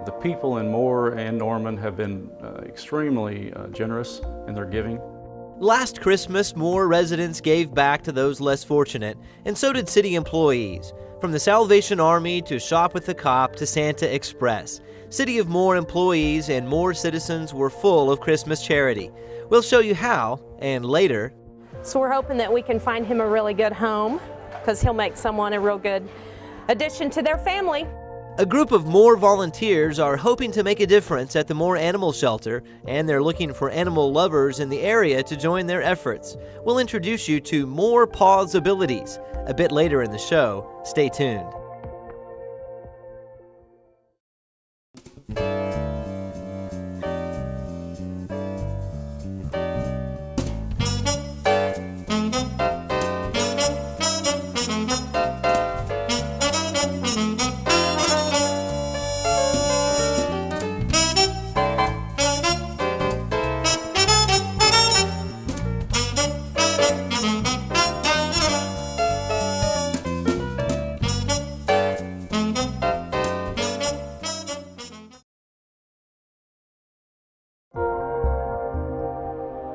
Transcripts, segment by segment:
The people in Moore and Norman have been extremely generous in their giving. Last Christmas, Moore residents gave back to those less fortunate, and so did city employees. From the Salvation Army to Shop with the Cop to Santa Express, City of Moore employees and Moore citizens were full of Christmas charity. We'll show you how, and later. So we're hoping that we can find him a really good home, because he'll make someone a real good addition to their family. A group of Moore volunteers are hoping to make a difference at the Moore Animal Shelter, and they're looking for animal lovers in the area to join their efforts. We'll introduce you to Moore Pawsabilities a bit later in the show. Stay tuned.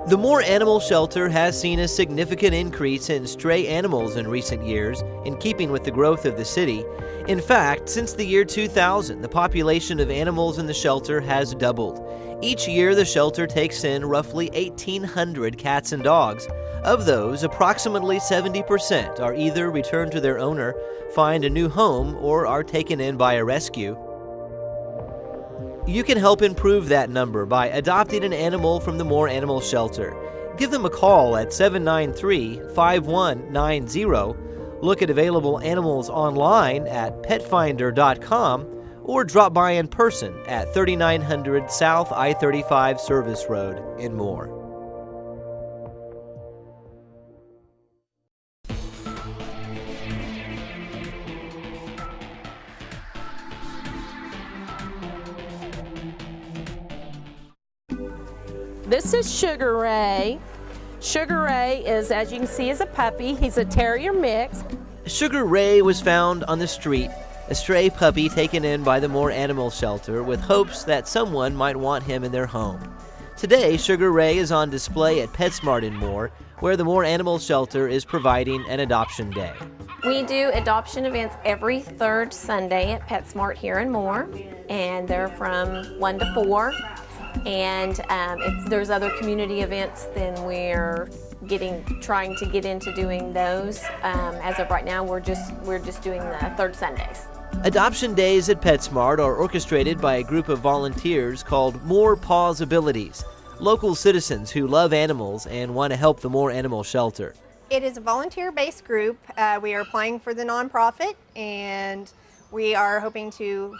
The Moore Animal Shelter has seen a significant increase in stray animals in recent years, in keeping with the growth of the city. In fact, since the year 2000, the population of animals in the shelter has doubled. Each year, the shelter takes in roughly 1,800 cats and dogs. Of those, approximately 70% are either returned to their owner, find a new home, or are taken in by a rescue. You can help improve that number by adopting an animal from the Moore Animal Shelter. Give them a call at 793-5190. Look at available animals online at petfinder.com or drop by in person at 3900 South I-35 Service Road in Moore. This is Sugar Ray. Sugar Ray is, as you can see, is a puppy. He's a terrier mix. Sugar Ray was found on the street, a stray puppy taken in by the Moore Animal Shelter with hopes that someone might want him in their home. Today, Sugar Ray is on display at PetSmart in Moore, where the Moore Animal Shelter is providing an adoption day. We do adoption events every third Sunday at PetSmart here in Moore, and they're from 1 to 4. And if there's other community events, then we're trying to get into doing those. As of right now, we're just doing the third Sundays. Adoption days at PetSmart are orchestrated by a group of volunteers called Moore Pawsabilities, local citizens who love animals and want to help the Moore Animal Shelter. It is a volunteer-based group. We are applying for the nonprofit, and we are hoping to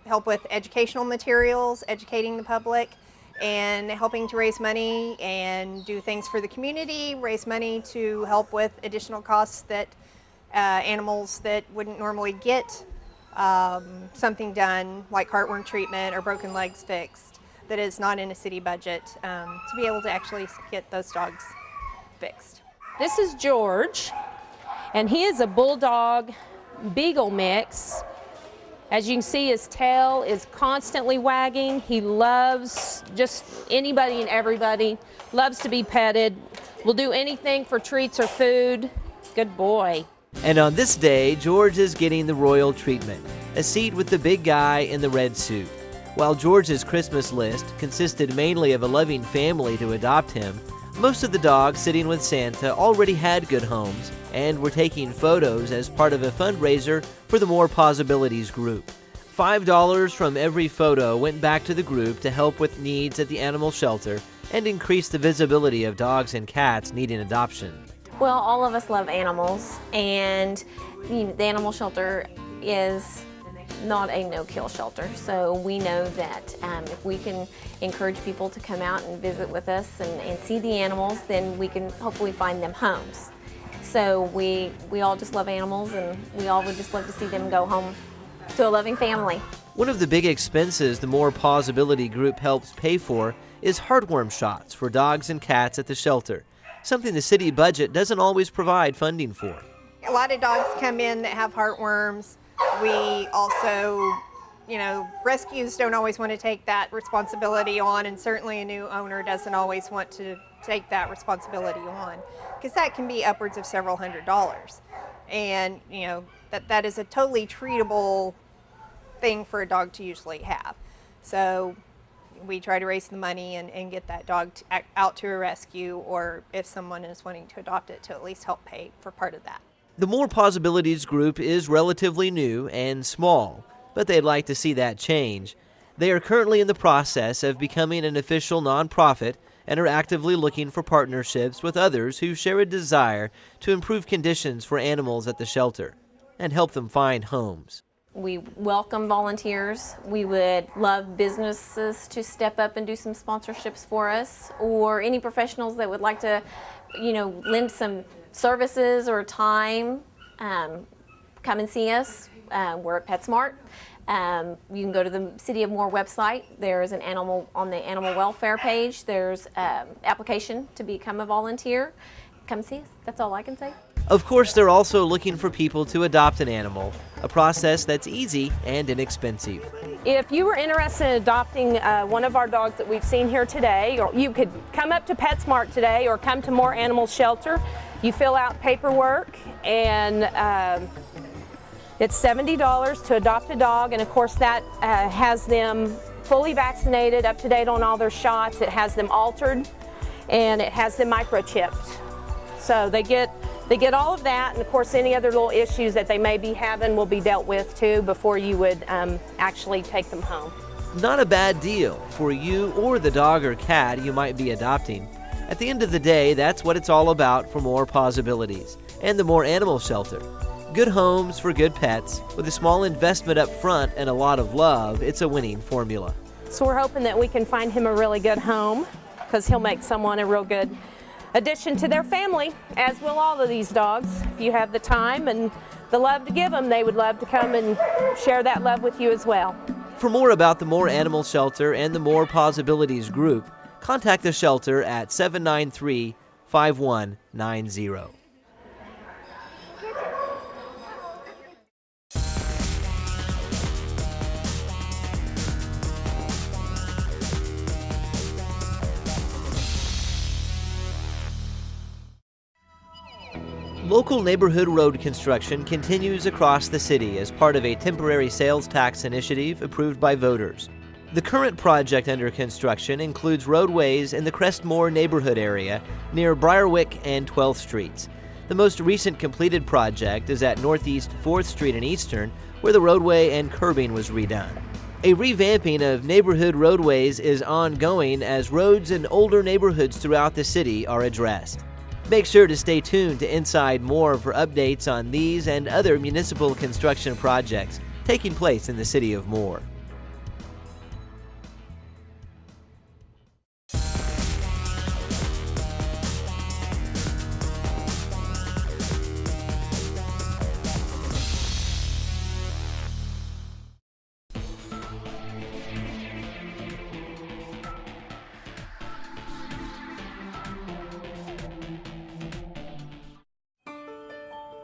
help with educational materials, educating the public, and helping to raise money and do things for the community, raise money to help with additional costs that animals that wouldn't normally get something done, like heartworm treatment or broken legs fixed, that is not in a city budget, to be able to actually get those dogs fixed. This is George, and he is a bulldog beagle mix. As you can see, his tail is constantly wagging. He loves just anybody and everybody, loves to be petted, will do anything for treats or food. Good boy. And on this day, George is getting the royal treatment, a seat with the big guy in the red suit. While George's Christmas list consisted mainly of a loving family to adopt him, most of the dogs sitting with Santa already had good homes and were taking photos as part of a fundraiser for the Moore Pawsabilities group. $5 from every photo went back to the group to help with needs at the animal shelter and increase the visibility of dogs and cats needing adoption. Well, all of us love animals, and the animal shelter is not a no-kill shelter, so we know that if we can encourage people to come out and visit with us and see the animals, then we can hopefully find them homes. So we all just love animals, and we all would just love to see them go home to a loving family. One of the big expenses the Moore Pawsability group helps pay for is heartworm shots for dogs and cats at the shelter, something the city budget doesn't always provide funding for. A lot of dogs come in that have heartworms. We also rescues don't always want to take that responsibility on, and certainly a new owner doesn't always want to take that responsibility on, because that can be upwards of several $100s. And, that is a totally treatable thing for a dog to usually have. So we try to raise the money and get that dog out to a rescue, or if someone is wanting to adopt it, to at least help pay for part of that. The More Possibilities group is relatively new and small, but they'd like to see that change. They are currently in the process of becoming an official nonprofit and are actively looking for partnerships with others who share a desire to improve conditions for animals at the shelter and help them find homes. We welcome volunteers. We would love businesses to step up and do some sponsorships for us, or any professionals that would like to, lend some services or time. Come and see us. We're at PetSmart. You can go to the City of Moore website. There's an animal on the animal welfare page. There's application to become a volunteer. Come see us. That's all I can say. Of course, they're also looking for people to adopt an animal, a process that's easy and inexpensive. If you were interested in adopting one of our dogs that we've seen here today, or you could come up to PetSmart today or come to Moore Animal Shelter. You fill out paperwork, and it's $70 to adopt a dog, and of course that has them fully vaccinated, up to date on all their shots. It has them altered, and it has them microchipped. So they get all of that, and of course any other little issues that they may be having will be dealt with too before you would actually take them home. Not a bad deal for you or the dog or cat you might be adopting. At the end of the day, that's what it's all about for More Possibilities and the Moore Animal Shelter. Good homes for good pets. With a small investment up front and a lot of love, it's a winning formula. So we're hoping that we can find him a really good home, because he'll make someone a real good addition to their family, as will all of these dogs. If you have the time and the love to give them, they would love to come and share that love with you as well. For more about the Moore Animal Shelter and the More Possibilities group, contact the shelter at 793-5190. Local neighborhood road construction continues across the city as part of a temporary sales tax initiative approved by voters. The current project under construction includes roadways in the Crestmore neighborhood area near Briarwick and 12th Streets. The most recent completed project is at Northeast 4th Street and Eastern, where the roadway and curbing was redone. A revamping of neighborhood roadways is ongoing as roads in older neighborhoods throughout the city are addressed. Make sure to stay tuned to Inside Moore for updates on these and other municipal construction projects taking place in the city of Moore.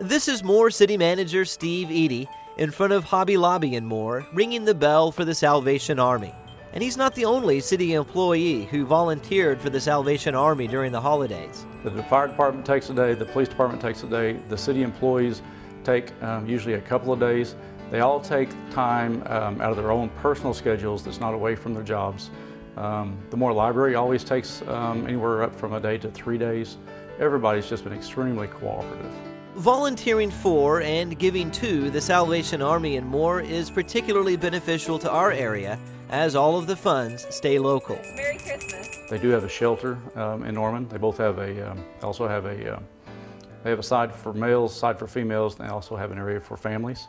This is Moore City Manager Steve Eady in front of Hobby Lobby in Moore, ringing the bell for the Salvation Army. And he's not the only city employee who volunteered for the Salvation Army during the holidays. The fire department takes a day, the police department takes a day, the city employees take usually a couple of days. They all take time out of their own personal schedules that's not away from their jobs. The Moore Library always takes anywhere up from a day to 3 days. Everybody's just been extremely cooperative. Volunteering for and giving to the Salvation Army in Moore is particularly beneficial to our area, as all of the funds stay local. Merry Christmas. They do have a shelter in Norman. They both have they have a side for males, side for females, and they also have an area for families,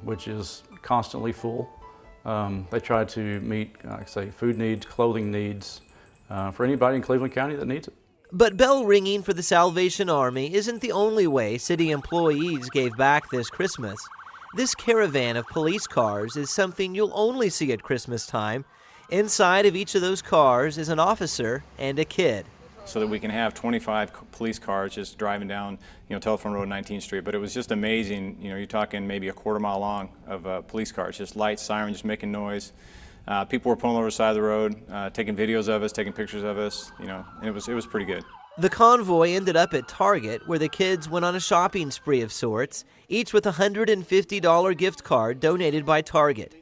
which is constantly full. They try to meet, like I say, food needs, clothing needs for anybody in Cleveland County that needs it. But bell ringing for the Salvation Army isn't the only way city employees gave back this Christmas. This caravan of police cars is something you'll only see at Christmas time. Inside of each of those cars is an officer and a kid. so that we can have 25 police cars just driving down, Telephone Road, 19th Street. But it was just amazing. You're talking maybe a quarter-mile long of police cars, just lights, sirens, just making noise. People were pulling over the side of the road, taking videos of us, taking pictures of us, and it was pretty good. The convoy ended up at Target, where the kids went on a shopping spree of sorts, each with a $150 gift card donated by Target.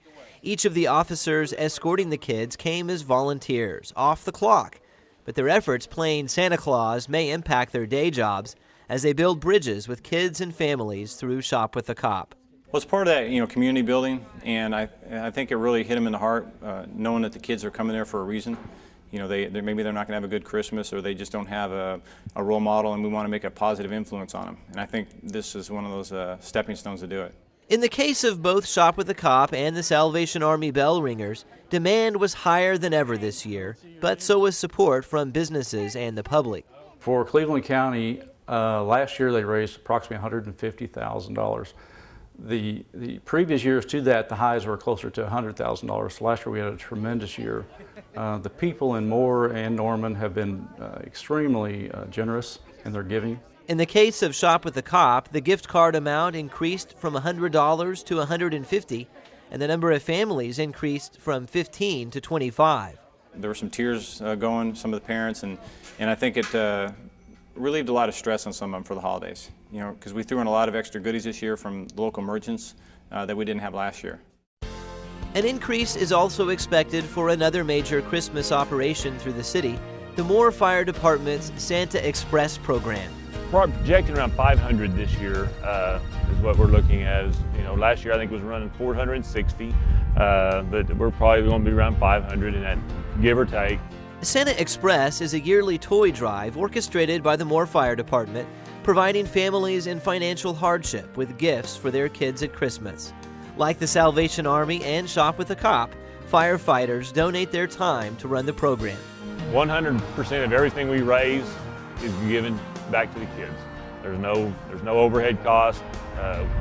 Each of the officers escorting the kids came as volunteers, off the clock, but their efforts playing Santa Claus may impact their day jobs as they build bridges with kids and families through Shop with a Cop. Well, it's part of that, community building, and I think it really hit them in the heart, knowing that the kids are coming there for a reason. Maybe they're not going to have a good Christmas, or they just don't have a role model, and we want to make a positive influence on them. And I think this is one of those stepping stones to do it. In the case of both Shop with a Cop and the Salvation Army bell ringers, demand was higher than ever this year, but so was support from businesses and the public. For Cleveland County, last year they raised approximately $150,000. The previous years to that, the highs were closer to $100,000. So last year we had a tremendous year. The people in Moore and Norman have been extremely generous in their giving. In the case of Shop with a Cop, the gift card amount increased from $100 to $150, and the number of families increased from 15 to 25. There were some tears going, some of the parents, and I think it relieved a lot of stress on some of them for the holidays. Because we threw in a lot of extra goodies this year from local merchants that we didn't have last year. An increase is also expected for another major Christmas operation through the city, the Moore Fire Department's Santa Express program. We're projecting around 500 this year is what we're looking at. Last year I think it was running 460, but we're probably going to be around 500, and that give or take. Santa Express is a yearly toy drive orchestrated by the Moore Fire Department, providing families in financial hardship with gifts for their kids at Christmas. Like the Salvation Army and Shop with a Cop, firefighters donate their time to run the program. 100% of everything we raise is given back to the kids. There's no overhead cost.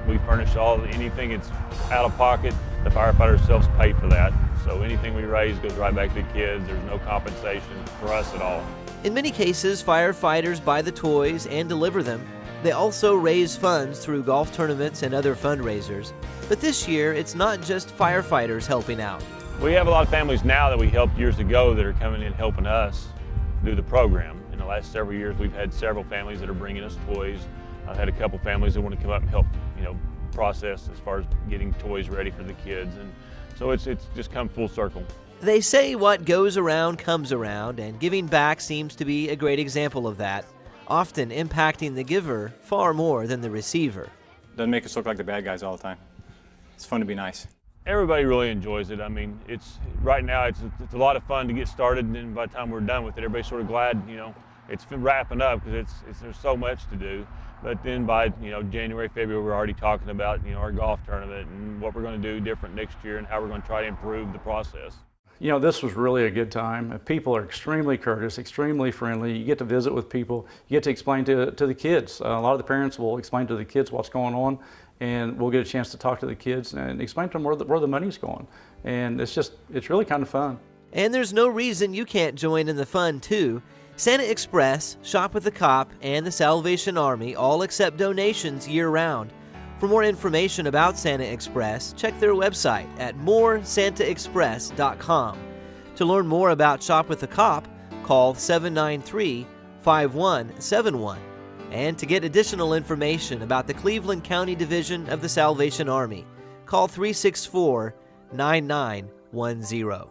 We furnish anything that's out of pocket. The firefighters themselves pay for that. So anything we raise goes right back to the kids. There's no compensation for us at all. In many cases, firefighters buy the toys and deliver them. They also raise funds through golf tournaments and other fundraisers. But this year, it's not just firefighters helping out. We have a lot of families now that we helped years ago that are coming in helping us do the program. In the last several years, we've had several families that are bringing us toys. I've had a couple families that want to come up and help, process as far as getting toys ready for the kids. And so it's just come full circle. They say what goes around comes around, and giving back seems to be a great example of that, often impacting the giver far more than the receiver. Doesn't make us look like the bad guys all the time. It's fun to be nice. Everybody really enjoys it. I mean, right now it's a lot of fun to get started, and then by the time we're done with it, everybody's sort of glad, it's wrapping up because there's so much to do. But then by January, February, we're already talking about our golf tournament and what we're going to do different next year and how we're going to try to improve the process. This was really a good time. People are extremely courteous, extremely friendly. You get to visit with people. You get to explain to the kids. A lot of the parents will explain to the kids what's going on, and we'll get a chance to talk to the kids and explain to them where the money's going. And it's really kind of fun. And there's no reason you can't join in the fun, too. Santa Express, Shop with a Cop, and the Salvation Army all accept donations year-round. For more information about Santa Express, check their website at moresantaexpress.com. To learn more about Shop with a Cop, call 793-5171. And to get additional information about the Cleveland County Division of the Salvation Army, call 364-9910.